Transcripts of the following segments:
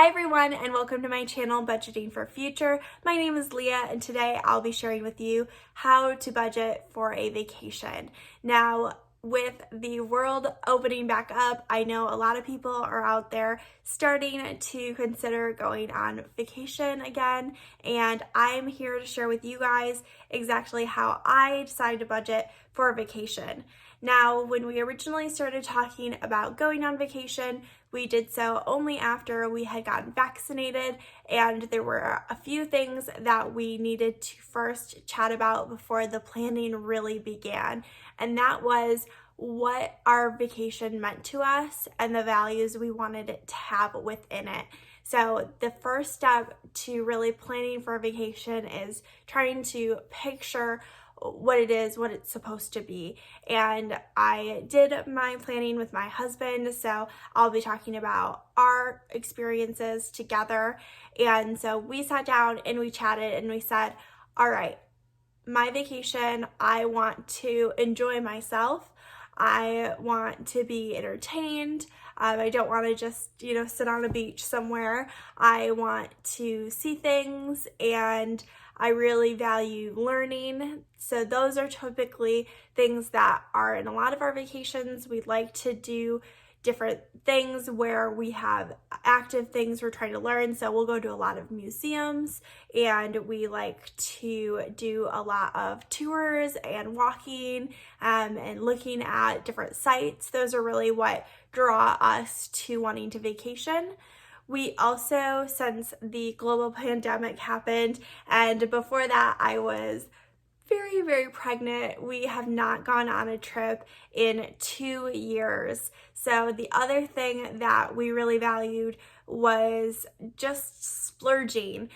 Hi everyone, and welcome to my channel, Budgeting for Future. My name is Leah, and today I'll be sharing with you how to budget for a vacation. Now, with the world opening back up, I know a lot of people are out there starting to consider going on vacation again, and I'm here to share with you guys exactly how I decided to budget for a vacation. Now, when we originally started talking about going on vacation, we did so only after we had gotten vaccinated, and there were a few things that we needed to first chat about before the planning really began. And that was what our vacation meant to us and the values we wanted it to have within it. So the first step to really planning for a vacation is trying to picture what it is, what it's supposed to be. And I did my planning with my husband, so I'll be talking about our experiences together. And so we sat down and we chatted and we said, all right, my vacation, I want to enjoy myself. I want to be entertained. I don't want to just, sit on a beach somewhere. I want to see things, and I really value learning. So those are typically things that are in a lot of our vacations. We like to do different things where we have active things we're trying to learn. So we'll go to a lot of museums, and we like to do a lot of tours and walking and looking at different sites. Those are really what draw us to wanting to vacation. We also, since the global pandemic happened, and before that I was very, very pregnant, we have not gone on a trip in 2 years. So the other thing that we really valued was just splurging.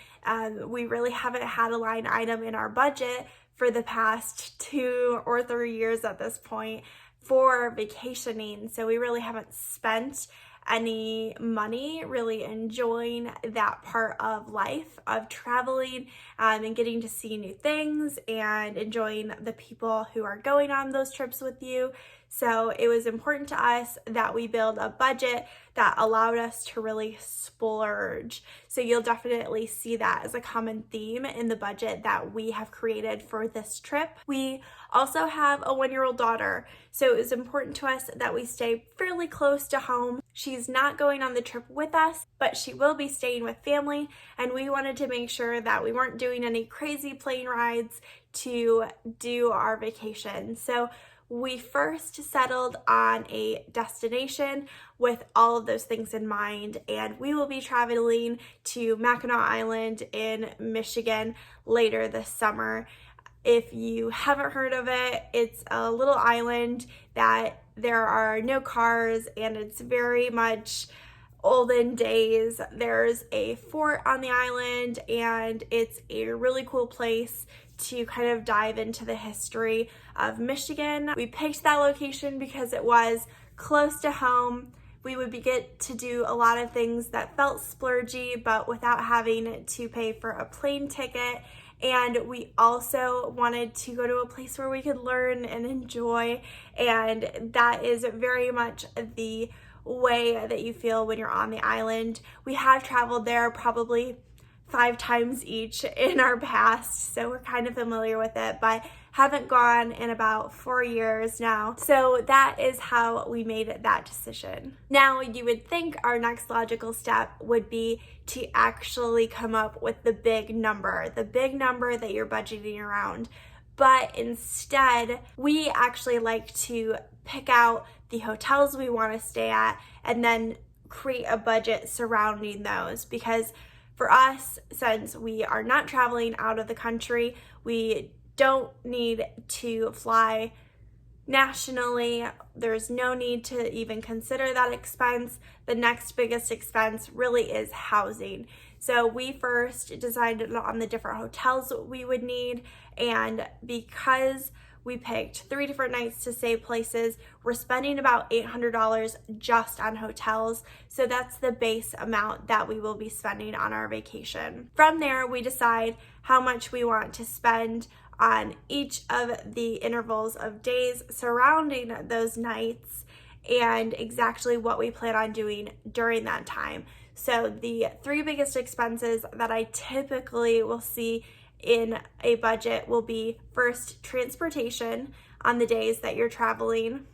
We really haven't had a line item in our budget for the past 2 or 3 years at this point for vacationing. So we really haven't spent any money really enjoying that part of life of traveling and getting to see new things and enjoying the people who are going on those trips with you. So it was important to us that we build a budget that allowed us to really splurge. So you'll definitely see that as a common theme in the budget that we have created for this trip. We also have a 1-year-old daughter, so it was important to us that we stay fairly close to home. She's not going on the trip with us, but she will be staying with family, and we wanted to make sure that we weren't doing any crazy plane rides to do our vacation. So we first settled on a destination with all of those things in mind, and we will be traveling to Mackinac Island in Michigan later this summer. If you haven't heard of it, it's a little island that there are no cars, and it's very much olden days. There's a fort on the island, and it's a really cool place to kind of dive into the history of Michigan. We picked that location because it was close to home. We would get to do a lot of things that felt splurgy, but without having to pay for a plane ticket. And we also wanted to go to a place where we could learn and enjoy, and that is very much the way that you feel when you're on the island. We have traveled there probably 5 times each in our past, so we're kind of familiar with it, but haven't gone in about 4 years now. So that is how we made that decision. Now, you would think our next logical step would be to actually come up with the big number that you're budgeting around. But instead, we actually like to pick out the hotels we want to stay at and then create a budget surrounding those, because for us, since we are not traveling out of the country, we don't need to fly nationally. There's no need to even consider that expense. The next biggest expense really is housing. So we first decided on the different hotels we would need, and because we picked 3 different nights to stay places, we're spending about $800 just on hotels. So that's the base amount that we will be spending on our vacation. From there, we decide how much we want to spend on each of the intervals of days surrounding those nights and exactly what we plan on doing during that time. So the three biggest expenses that I typically will see in a budget will be first, transportation on the days that you're traveling,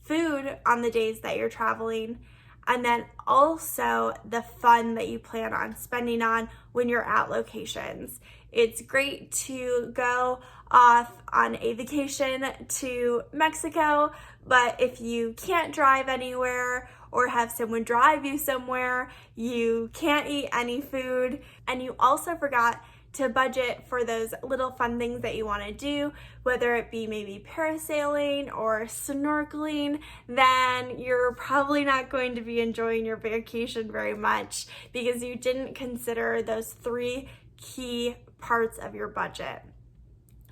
food on the days that you're traveling, and then also the fun that you plan on spending on when you're at locations. It's great to go off on a vacation to Mexico, but if you can't drive anywhere or have someone drive you somewhere, you can't eat any food, and you also forgot to budget for those little fun things that you want to do, whether it be maybe parasailing or snorkeling, then you're probably not going to be enjoying your vacation very much because you didn't consider those three key parts of your budget.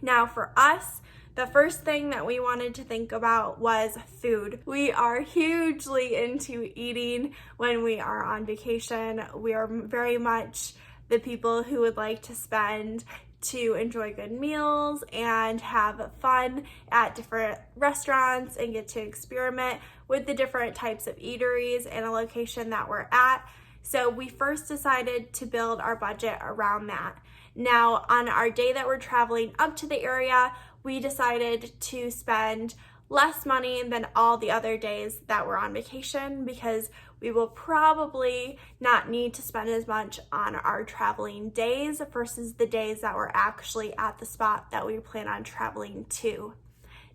Now for us, the first thing that we wanted to think about was food. We are hugely into eating when we are on vacation. We are very much the people who would like to spend to enjoy good meals and have fun at different restaurants and get to experiment with the different types of eateries in a location that we're at. So we first decided to build our budget around that. Now, on our day that we're traveling up to the area, we decided to spend less money than all the other days that we're on vacation because we will probably not need to spend as much on our traveling days versus the days that we're actually at the spot that we plan on traveling to.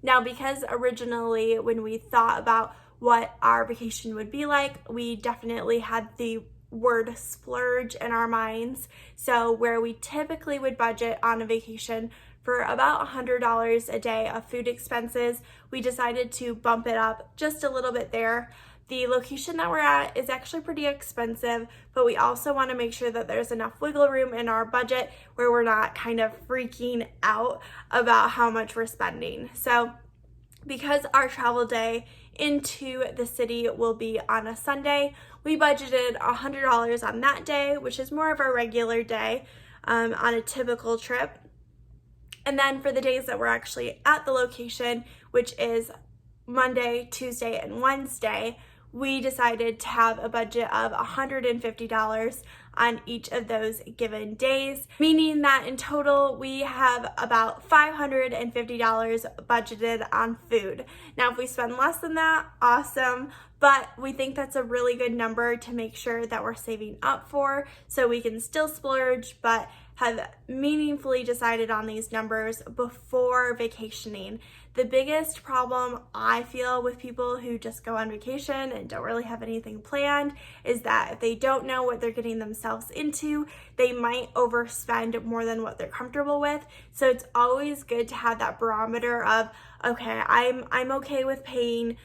Now, because originally when we thought about what our vacation would be like, we definitely had the word splurge in our minds. So where we typically would budget on a vacation for about $100 a day of food expenses, we decided to bump it up just a little bit there. The location that we're at is actually pretty expensive, but we also want to make sure that there's enough wiggle room in our budget where we're not kind of freaking out about how much we're spending. So because our travel day into the city will be on a Sunday, we budgeted $100 on that day, which is more of our regular day on a typical trip. And then for the days that we're actually at the location, which is Monday, Tuesday, and Wednesday, we decided to have a budget of $150 on each of those given days, meaning that in total we have about $550 budgeted on food. Now, if we spend less than that, awesome, but we think that's a really good number to make sure that we're saving up for so we can still splurge, but have meaningfully decided on these numbers before vacationing. The biggest problem I feel with people who just go on vacation and don't really have anything planned is that if they don't know what they're getting themselves into, they might overspend more than what they're comfortable with. So it's always good to have that barometer of, okay, I'm okay with paying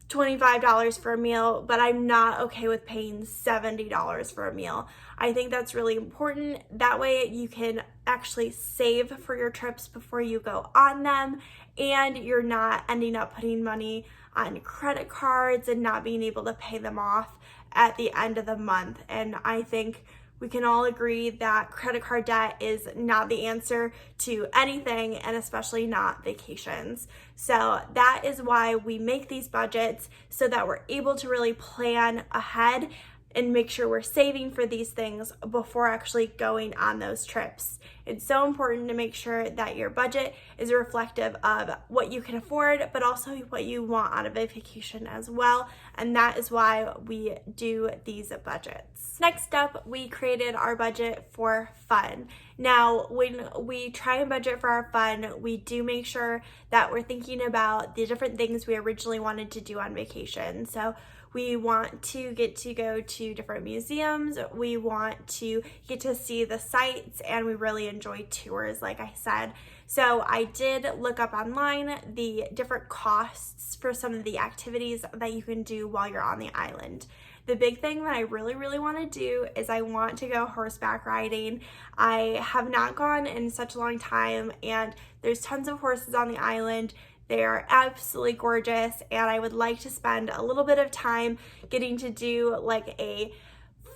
$25 for a meal, but I'm not okay with paying $70 for a meal. I think that's really important. That way you can actually save for your trips before you go on them, and you're not ending up putting money on credit cards and not being able to pay them off at the end of the month. And I think we can all agree that credit card debt is not the answer to anything, and especially not vacations. So that is why we make these budgets, so that we're able to really plan ahead and make sure we're saving for these things before actually going on those trips. It's so important to make sure that your budget is reflective of what you can afford, but also what you want out of a vacation as well. And that is why we do these budgets. Next up, we created our budget for fun. Now, when we try and budget for our fun, we do make sure that we're thinking about the different things we originally wanted to do on vacation. So we want to get to go to different museums, we want to get to see the sights, and we really enjoy tours, like I said. So I did look up online the different costs for some of the activities that you can do while you're on the island. The big thing that I really want to do is I want to go horseback riding. I have not gone in such a long time, and there's tons of horses on the island. They are absolutely gorgeous, and I would like to spend a little bit of time getting to do like a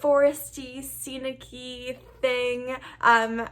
foresty, scenic-y thing,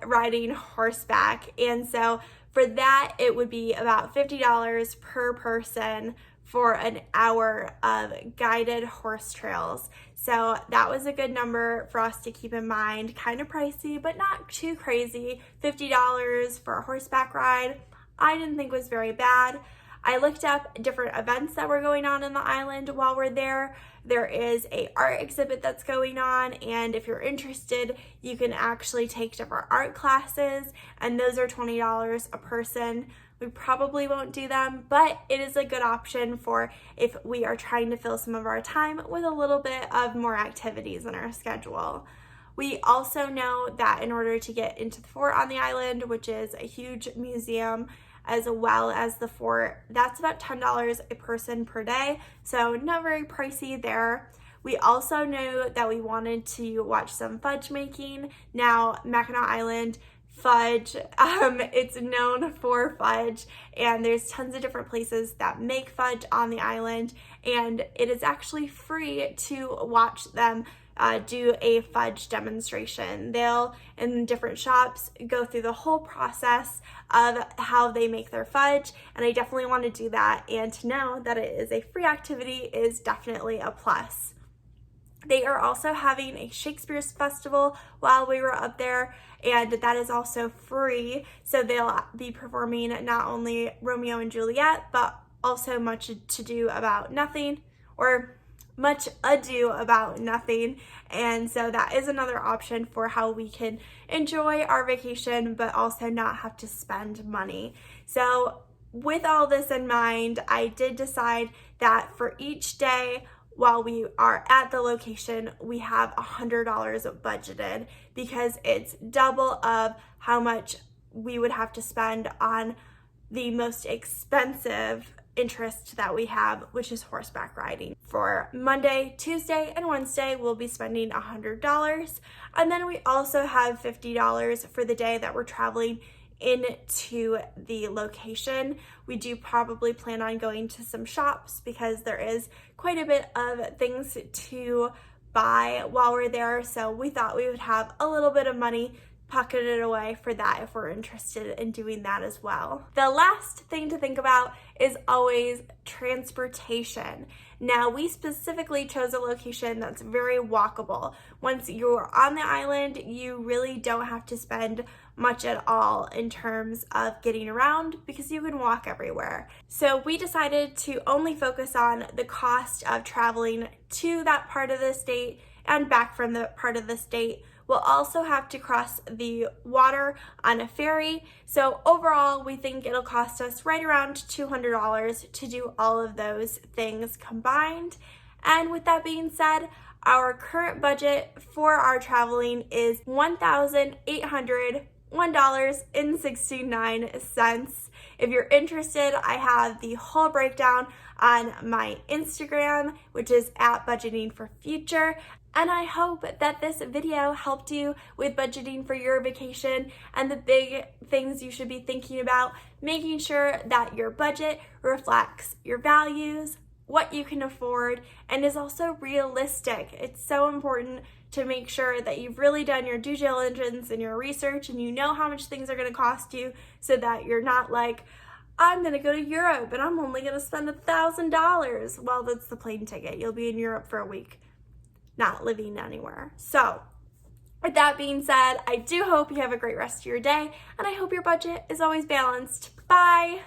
riding horseback. And so for that, it would be about $50 per person for an hour of guided horse trails. So that was a good number for us to keep in mind. Kind of pricey, but not too crazy. $50 for a horseback ride, I didn't think was very bad. I looked up different events that were going on in the island while we're there. There is an art exhibit that's going on, and if you're interested, you can actually take different art classes, and those are $20 a person. We probably won't do them, but it is a good option for if we are trying to fill some of our time with a little bit of more activities in our schedule. We also know that in order to get into the fort on the island, which is a huge museum, as well as the fort, that's about $10 a person per day, so not very pricey there. We also knew that we wanted to watch some fudge making. Now, Mackinac Island fudge, it's known for fudge, and there's tons of different places that make fudge on the island, and it is actually free to watch them do a fudge demonstration. They'll, in different shops, go through the whole process of how they make their fudge, and I definitely want to do that, and to know that it is a free activity is definitely a plus. They are also having a Shakespeare's festival while we were up there, and that is also free, so they'll be performing not only Romeo and Juliet, but also Much Ado About Nothing, or Much Ado About Nothing, and so that is another option for how we can enjoy our vacation but also not have to spend money. So with all this in mind, I did decide that for each day while we are at the location, we have $100 budgeted, because it's double of how much we would have to spend on the most expensive interest that we have, which is horseback riding. For Monday, Tuesday, and Wednesday, we'll be spending $100. And then we also have $50 for the day that we're traveling into the location. We do probably plan on going to some shops because there is quite a bit of things to buy while we're there. So we thought we would have a little bit of money pocketed away for that if we're interested in doing that as well. The last thing to think about is always transportation. Now, we specifically chose a location that's very walkable. Once you're on the island, you really don't have to spend much at all in terms of getting around because you can walk everywhere. So we decided to only focus on the cost of traveling to that part of the state and back from the part of the state. We'll also have to cross the water on a ferry. So overall, we think it'll cost us right around $200 to do all of those things combined. And with that being said, our current budget for our traveling is $1,801.69. If you're interested, I have the whole breakdown on my Instagram, which is @budgetingforfuture. And I hope that this video helped you with budgeting for your vacation and the big things you should be thinking about, making sure that your budget reflects your values, what you can afford, and is also realistic. It's so important to make sure that you've really done your due diligence and your research and you know how much things are going to cost you, so that you're not like, I'm going to go to Europe and I'm only going to spend $1,000. Well, that's the plane ticket. You'll be in Europe for a week, not living anywhere. So with that being said, I do hope you have a great rest of your day, and I hope your budget is always balanced. Bye.